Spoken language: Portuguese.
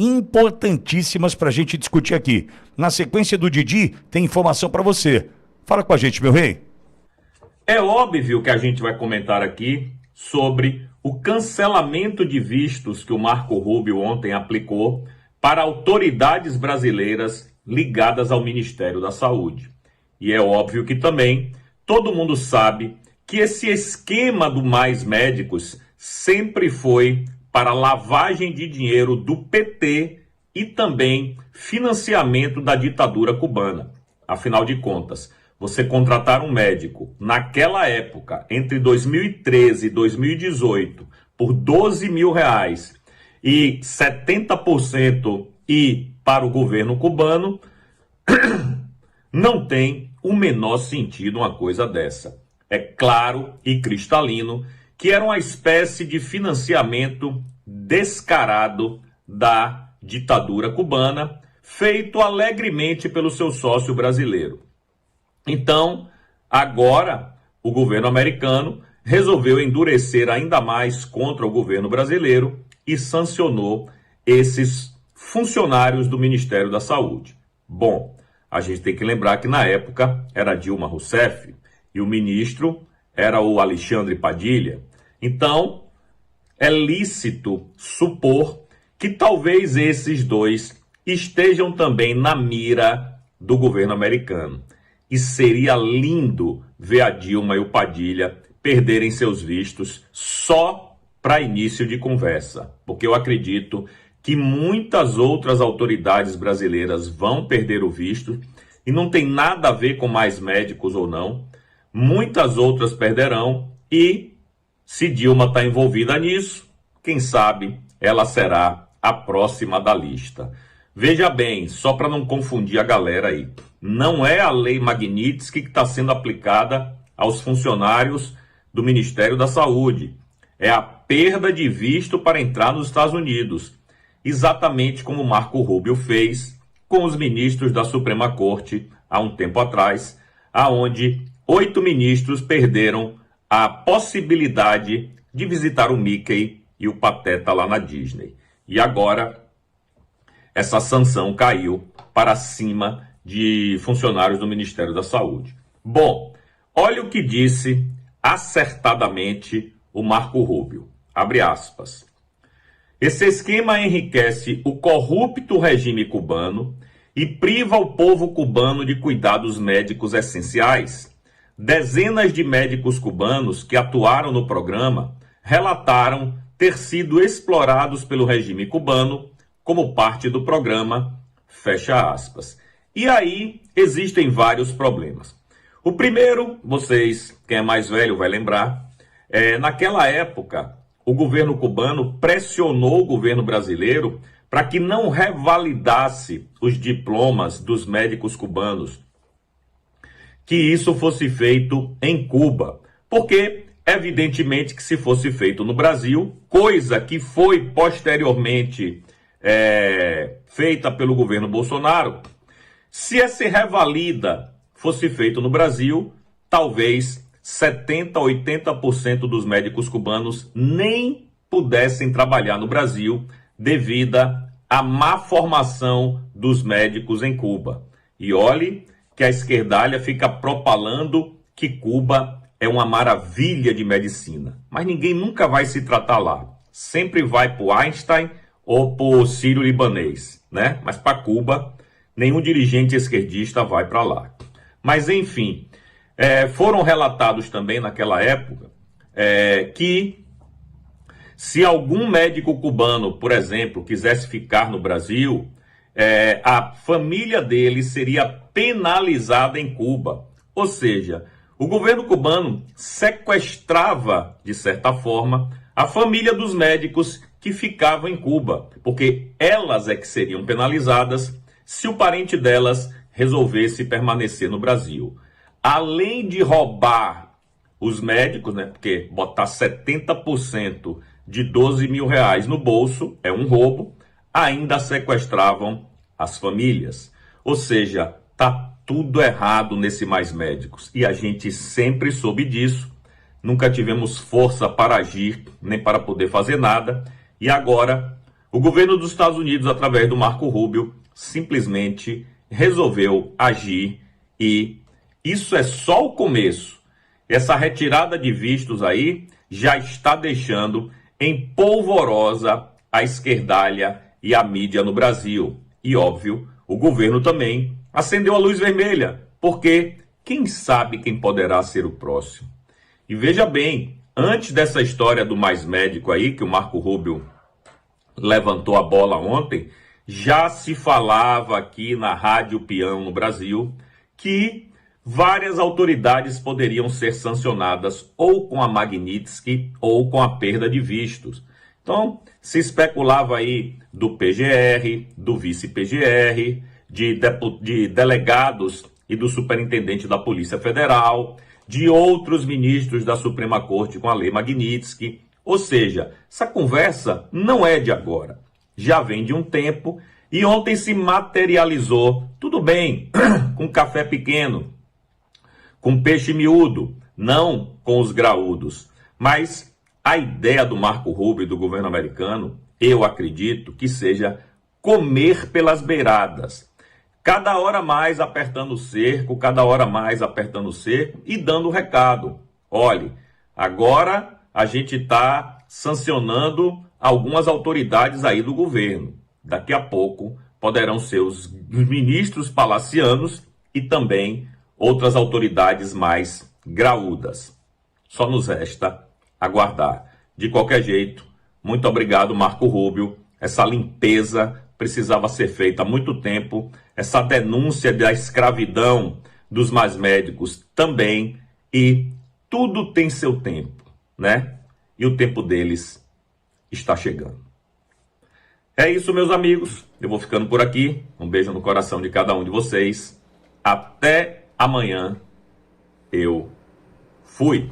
importantíssimas para a gente discutir aqui. Na sequência do Didi, tem informação para você. Fala com a gente, meu rei. É óbvio que a gente vai comentar aqui sobre o cancelamento de vistos que o Marco Rubio ontem aplicou para autoridades brasileiras ligadas ao Ministério da Saúde. E é óbvio que também todo mundo sabe que esse esquema do Mais Médicos sempre foi para lavagem de dinheiro do PT e também financiamento da ditadura cubana. Afinal de contas, você contratar um médico naquela época, entre 2013 e 2018, por R$12.000 e 70% ir para o governo cubano, não tem o menor sentido uma coisa dessa. É claro e cristalino que era uma espécie de financiamento descarado da ditadura cubana, feito alegremente pelo seu sócio brasileiro. Então, agora, o governo americano resolveu endurecer ainda mais contra o governo brasileiro e sancionou esses funcionários do Ministério da Saúde. Bom, a gente tem que lembrar que na época era Dilma Rousseff e o ministro era o Alexandre Padilha. Então, é lícito supor que talvez esses dois estejam também na mira do governo americano. E seria lindo ver a Dilma e o Padilha perderem seus vistos só para início de conversa, porque eu acredito que muitas outras autoridades brasileiras vão perder o visto e não tem nada a ver com Mais Médicos ou não. Muitas outras perderão e, se Dilma está envolvida nisso, quem sabe ela será a próxima da lista. Veja bem, só para não confundir a galera aí, não é a Lei Magnitsky que está sendo aplicada aos funcionários do Ministério da Saúde. É a perda de visto para entrar nos Estados Unidos, exatamente como Marco Rubio fez com os ministros da Suprema Corte há um tempo atrás, aonde 8 ministros perderam a possibilidade de visitar o Mickey e o Pateta lá na Disney. E agora essa sanção caiu para cima de funcionários do Ministério da Saúde. Bom, olha o que disse acertadamente o Marco Rubio. Abre aspas. Esse esquema enriquece o corrupto regime cubano e priva o povo cubano de cuidados médicos essenciais. Dezenas de médicos cubanos que atuaram no programa relataram ter sido explorados pelo regime cubano como parte do programa, fecha aspas. E aí existem vários problemas. O primeiro, vocês, quem é mais velho vai lembrar, naquela época o governo cubano pressionou o governo brasileiro para que não revalidasse os diplomas dos médicos cubanos, que isso fosse feito em Cuba, porque evidentemente que se fosse feito no Brasil, coisa que foi posteriormente feita pelo governo Bolsonaro, se essa revalida fosse feito no Brasil, talvez 70%, 80% dos médicos cubanos nem pudessem trabalhar no Brasil devido à má formação dos médicos em Cuba. E olhe que a esquerdalha fica propalando que Cuba é uma maravilha de medicina. Mas ninguém nunca vai se tratar lá. Sempre vai para o Einstein ou para o Sírio-Libanês, né? Mas para Cuba, nenhum dirigente esquerdista vai para lá. Mas enfim, foram relatados também naquela época que se algum médico cubano, por exemplo, quisesse ficar no Brasil, a família dele seria penalizada em Cuba. Ou seja, o governo cubano sequestrava, de certa forma, a família dos médicos que ficavam em Cuba, porque elas é que seriam penalizadas se o parente delas resolvesse permanecer no Brasil. Além de roubar os médicos, né, porque botar 70% de R$12.000 no bolso é um roubo, ainda sequestravam as famílias. Ou seja, tá tudo errado nesse Mais Médicos. E a gente sempre soube disso, nunca tivemos força para agir, nem para poder fazer nada. E agora o governo dos Estados Unidos, através do Marco Rubio, simplesmente resolveu agir e isso é só o começo. Essa retirada de vistos aí já está deixando em polvorosa a esquerdalha e a mídia no Brasil. E óbvio, o governo também acendeu a luz vermelha, porque quem sabe quem poderá ser o próximo. E veja bem, antes dessa história do Mais Médico aí, que o Marco Rubio levantou a bola ontem, já se falava aqui na Rádio Peão no Brasil que várias autoridades poderiam ser sancionadas ou com a Magnitsky ou com a perda de vistos. Então, se especulava aí do PGR, do vice-PGR, de delegados e do superintendente da Polícia Federal, de outros ministros da Suprema Corte com a lei Magnitsky. Ou seja, essa conversa não é de agora, já vem de um tempo e ontem se materializou, tudo bem, com café pequeno, com peixe miúdo, não com os graúdos. Mas a ideia do Marco Rubio e do governo americano, eu acredito que seja comer pelas beiradas. Cada hora mais apertando o cerco, cada hora mais apertando o cerco e dando o recado. Olhe, agora a gente está sancionando algumas autoridades aí do governo. Daqui a pouco poderão ser os ministros palacianos e também outras autoridades mais graúdas. Só nos resta aguardar. De qualquer jeito, muito obrigado, Marco Rubio. Essa limpeza precisava ser feita há muito tempo. Essa denúncia da escravidão dos mais médicos também. E tudo tem seu tempo, né? E o tempo deles está chegando. É isso, meus amigos. Eu vou ficando por aqui. Um beijo no coração de cada um de vocês. Até amanhã. Eu fui.